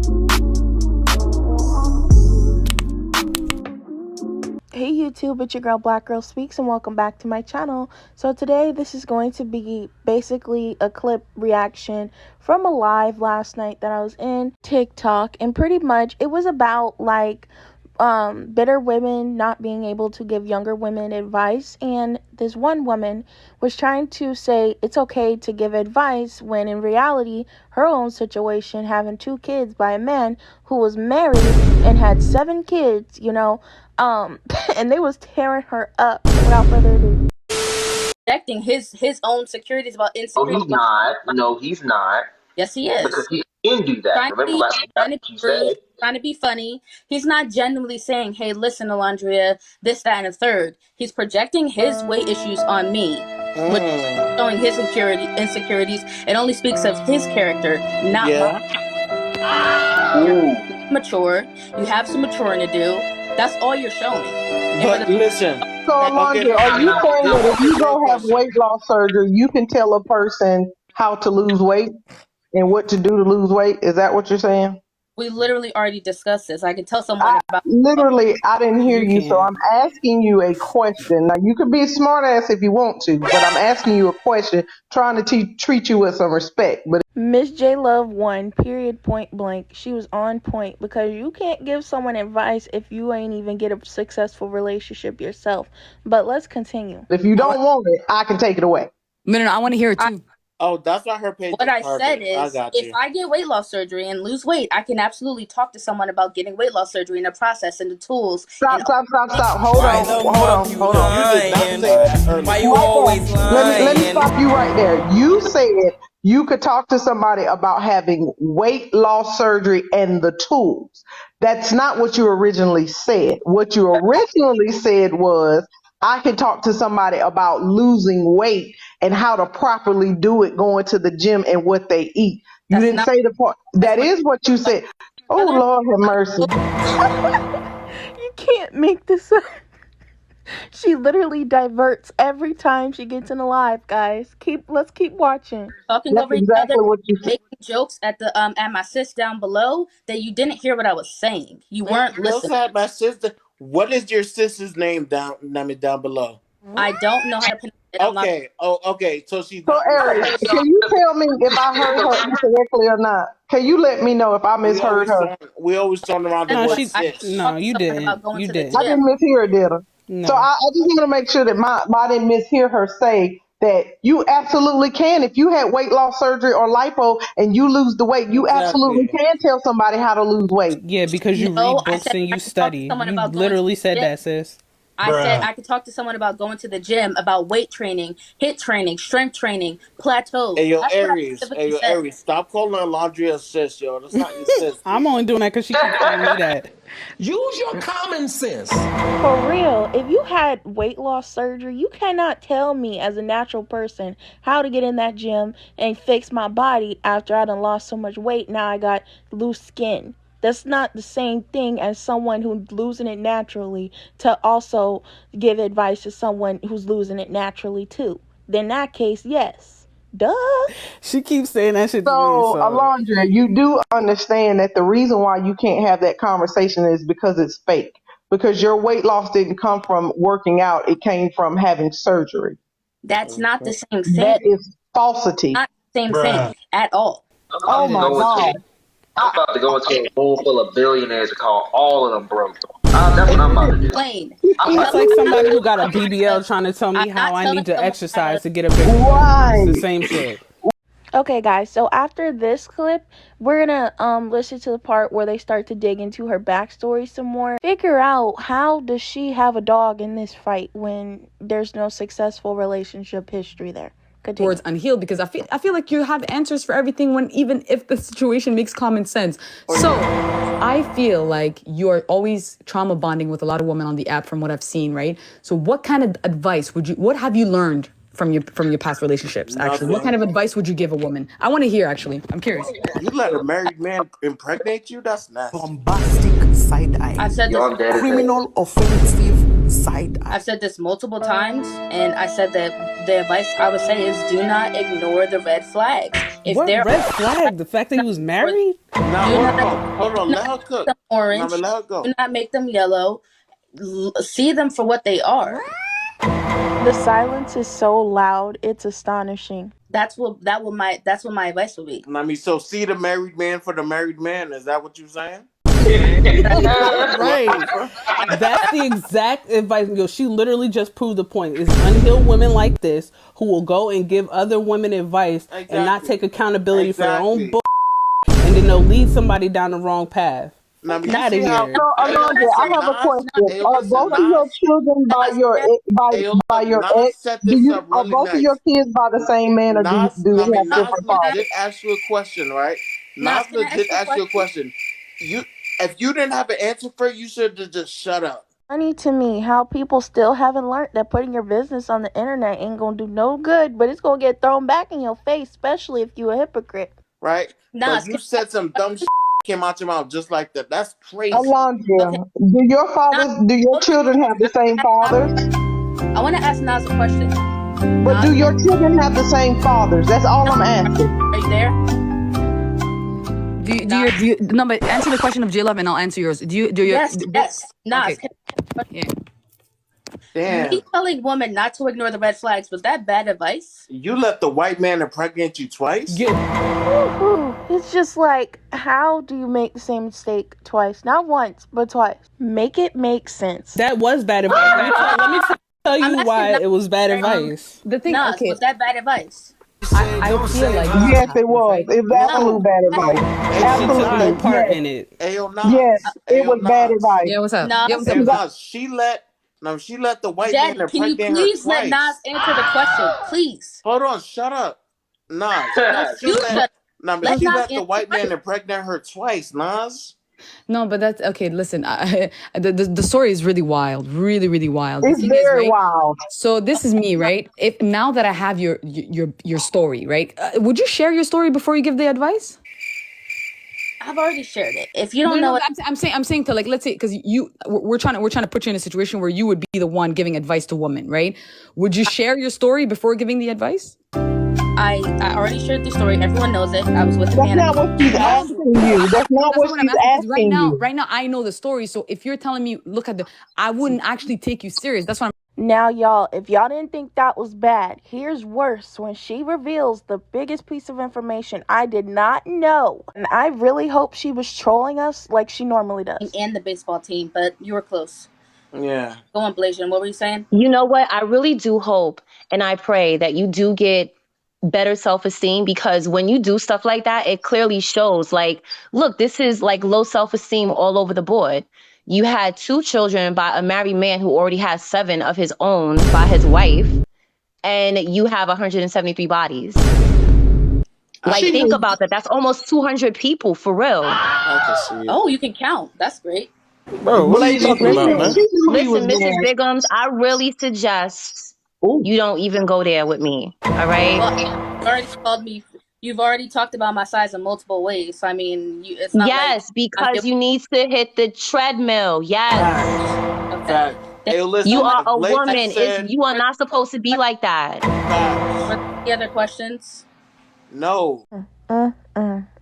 Hey YouTube, it's your girl Black Girl Speaks and welcome back to my channel. So today this is going to be basically a clip reaction from a live last night that I was in TikTok, and pretty much it was about like bitter women not being able to give younger women advice, and this one woman was trying to say it's okay to give advice when in reality her own situation, having 2 kids by a man who was married and had 7 kids, and they was tearing her up. Without further ado, Protecting his own securities about No, insecurity. he's not. No, he's not. Yes, he is. Because he can do that. Trying to Remember, be, like trying to you be rude, said. trying to be funny. He's not genuinely saying, "Hey, listen, Alondria, this, that, and a third." He's projecting his weight issues on me, which showing his insecurities. It only speaks of his character, not mine. You're mature. You have some maturing to do. That's all you're showing. But listen. So, Alondra, are you saying that if you go have weight loss surgery, you can tell a person how to lose weight and what to do to lose weight? Is that what you're saying? We literally already discussed this. I can tell someone about. I didn't hear you, so I'm asking you a question. Now, you can be a smart ass if you want to, but I'm asking you a question, trying to treat you with some respect. But Miss J Love won, period, point blank. She was on point, because you can't give someone advice if you ain't even get a successful relationship yourself. But let's continue. if you don't want it, I can take it away. No, I want to hear it too. Oh, that's not her page. What I said is, if I get weight loss surgery and lose weight, I can absolutely talk to someone about getting weight loss surgery and the process and the tools. Stop. Hold on. Why you always lying? Let me stop you right there. You said you could talk to somebody about having weight loss surgery and the tools. That's not what you originally said. What you originally said was, I can talk to somebody about losing weight and how to properly do it, going to the gym and what they eat. You didn't say the part. That is what you said. Oh, Lord have mercy. You can't make this up. She literally diverts every time she gets in a live, guys. Let's keep watching. Talking That's over each exactly other, what you said. making jokes at the at my sis down below that you didn't hear what I was saying. You weren't listening. My sister. What is your sister's name down below? I don't know how to pronounce it. Okay. Okay. So she's. So, Eric, can you tell me if I heard her incorrectly or not? Can you let me know if I misheard her? We always turn around the word sis. No, you didn't. You didn't. I didn't mishear her, did I? No. So I just want to make sure that I didn't mishear her say that you absolutely can. If you had weight loss surgery or lipo and you lose the weight, you absolutely can tell somebody how to lose weight. Yeah, because you read books and you study. You literally said that, sis. I said I could talk to someone about going to the gym, about weight training, HIIT training, strength training, plateaus. Hey, yo, Aries. Stop calling Alondria sis, yo. That's not your sis. I'm only doing that because she keeps telling me that. Use your common sense. For real, if you had weight loss surgery, you cannot tell me as a natural person how to get in that gym and fix my body after I done lost so much weight. Now I got loose skin. That's not the same thing as someone who's losing it naturally to also give advice to someone who's losing it naturally too. In that case, yes. Duh. She keeps saying that shit. So, Alondra, you do understand that the reason why you can't have that conversation is because it's fake. Because your weight loss didn't come from working out. It came from having surgery. That's not the same thing. That is falsity. Not the same thing at all. Oh, my God. I'm about to go into a room full of billionaires and call all of them broke. That's what I'm about to do. It's like somebody who got a BBL trying to tell me how I need to exercise to get a big Right. It's the same shit. Okay, guys, so after this clip, we're gonna listen to the part where they start to dig into her backstory some more. Figure out, how does she have a dog in this fight when there's no successful relationship history there? Towards unhealed, because I feel like you have answers for everything, when even if the situation makes common sense. So I feel like you're always trauma bonding with a lot of women on the app from what I've seen, right? So what kind of advice what have you learned from your past relationships? Actually, what kind of advice would you give a woman? I want to hear, actually. I'm curious. You let a married man impregnate you? That's nasty. Bombastic side eye. I've said this. Criminal, offensive side eye. I've said this multiple times, and I said that the advice I would say is, do not ignore the red flags. If What they're red flag? The fact that he was married? Now, do hold not on. Let her cook. them Now, orange, let her go. do not make them yellow. See them for what they are. The silence is so loud, it's astonishing. That's what my advice would be. I mean, so see the married man for the married man. Is that what you're saying? Right. That's the exact advice. Yo, she literally just proved the point. It's unhealed women like this who will go and give other women advice and not take accountability for their own bull, and then they'll lead somebody down the wrong path. Now, Get out of So, here. Alondra, I have a question. Are both of your children by your Nas ex? set this up Are really both of your nice. kids by the same man, or do they have Nas different fathers? legit asked you a question, right? Nas, Nas can I ask legit you a asked you a question. If you didn't have an answer for it, you should have just shut up. Funny to me how people still haven't learned that putting your business on the internet ain't gonna do no good, but it's gonna get thrown back in your face, especially if you a hypocrite. Right? Nas, But you said some dumb shit came out your mouth just like that. That's crazy. Alondra, Okay. do your children have the same fathers? I want to ask Nas a question. But do your children have the same fathers? That's all I'm asking. Are you there? No, but answer the question of J Love and I'll answer yours. Do your Yes. Nas, Okay. Yeah. Damn. me telling women not to ignore the red flags, was that bad advice? You let the white man impregnate you twice? Ooh, it's just like, how do you make the same mistake twice? Not once, but twice. Make it make sense. That was bad advice. Let me tell you why it was bad advice. The thing, Nas, okay, was that bad advice? I feel like Yes, it was. It was absolute bad advice. She took no Absolutely. part in it. Ayo, Nas. Yes, it was bad advice. Yeah, what's up? Nas, Yeah, what's up? Ayo, Nas. She let the white man Jen, can you impregnate her please let twice. Nas answer the question, please? Hold on, shut up. Nas. No, you shut up. Let She Nas let the answer white the man question. impregnate her twice, Nas. No, but that's okay. Listen, the story is really wild, really wild. The It's thing is, very right? wild. So this is me, right? If now that I have your story, right? Would you share your story before you give the advice? I've already shared it. If you don't know No, it, I'm saying to, like, let's say, because we're trying to put you in a situation where you would be the one giving advice to women, right? Would you share your story before giving the advice? I already shared the story. Everyone knows it. I was with a That's man. not what she's asking you. That's not what she's asking right now, you. right now, I know the story. So if you're telling me, look at I wouldn't actually take you serious. That's what I'm. Now, y'all, if y'all didn't think that was bad, here's worse. When she reveals the biggest piece of information I did not know. And I really hope she was trolling us like she normally does. And the baseball team, but you were close. Yeah. Go on, Blasian. What were you saying? You know what? I really do hope and I pray that you do get better self-esteem, because when you do stuff like that, it clearly shows, like, look, this is like low self-esteem all over the board. You had 2 children by a married man who already has 7 of his own by his wife, and you have 173 bodies. Like, think about that. That's almost 200 people, for real. I can see it. Oh, you can count. That's great. Bro, what are you talking about, man? Listen, Mrs. Biggums, I really suggest you don't even go there with me. All right? Well, you already called me. You've already talked about my size in multiple ways. So, I mean, it's not yes, because you need to hit the treadmill. Yes. Okay. Hey, listen, you are a Blake woman. said- You are not supposed to be like that. Any other questions? No. It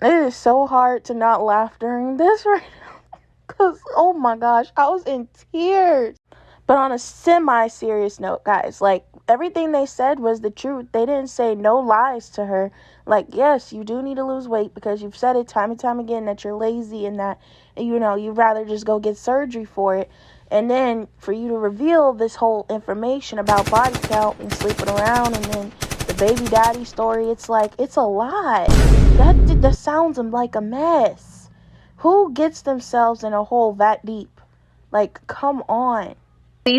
is so hard to not laugh during this right now. Because, oh my gosh, I was in tears. But on a semi-serious note, guys, like, everything they said was the truth. They didn't say no lies to her. Like, yes, you do need to lose weight because you've said it time and time again that you're lazy and that, you know, you'd rather just go get surgery for it. And then for you to reveal this whole information about body count and sleeping around and then the baby daddy story, it's like, it's a lot. That sounds like a mess. Who gets themselves in a hole that deep? Like, come on.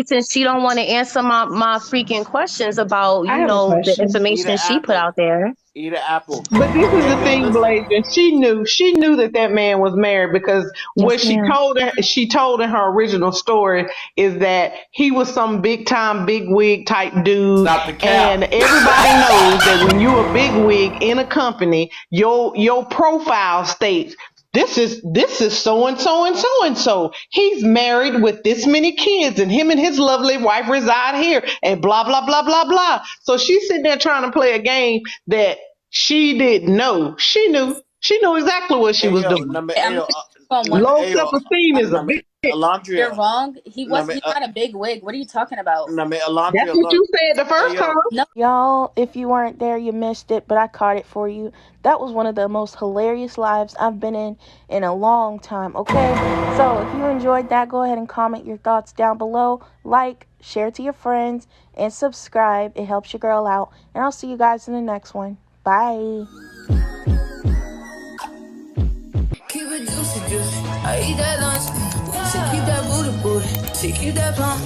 Since she don't want to answer my freaking questions about, you know, the information she put out there. Eat an apple. But this is the thing, Blasian. She knew that man was married, because what she told in her original story is that he was some big time big wig type dude. And everybody knows that when you're a big wig in a company, your profile states, this is so and so and so and so. He's married with this many kids, and him and his lovely wife reside here, and blah blah blah blah blah. So she's sitting there trying to play a game that She didn't know. She knew. She knew exactly what she was doing. Low self-esteem is a big. You're wrong. He had a big wig. What are you talking about? That's what you said the first time. No. Y'all, if you weren't there, you missed it, but I caught it for you. That was one of the most hilarious lives I've been in a long time, okay? So if you enjoyed that, go ahead and comment your thoughts down below. Like, share to your friends, and subscribe. It helps your girl out. And I'll see you guys in the next one. Bye. Keep it juicy, juicy. I eat that lunch. She keep that booty, booty. She keep that plump.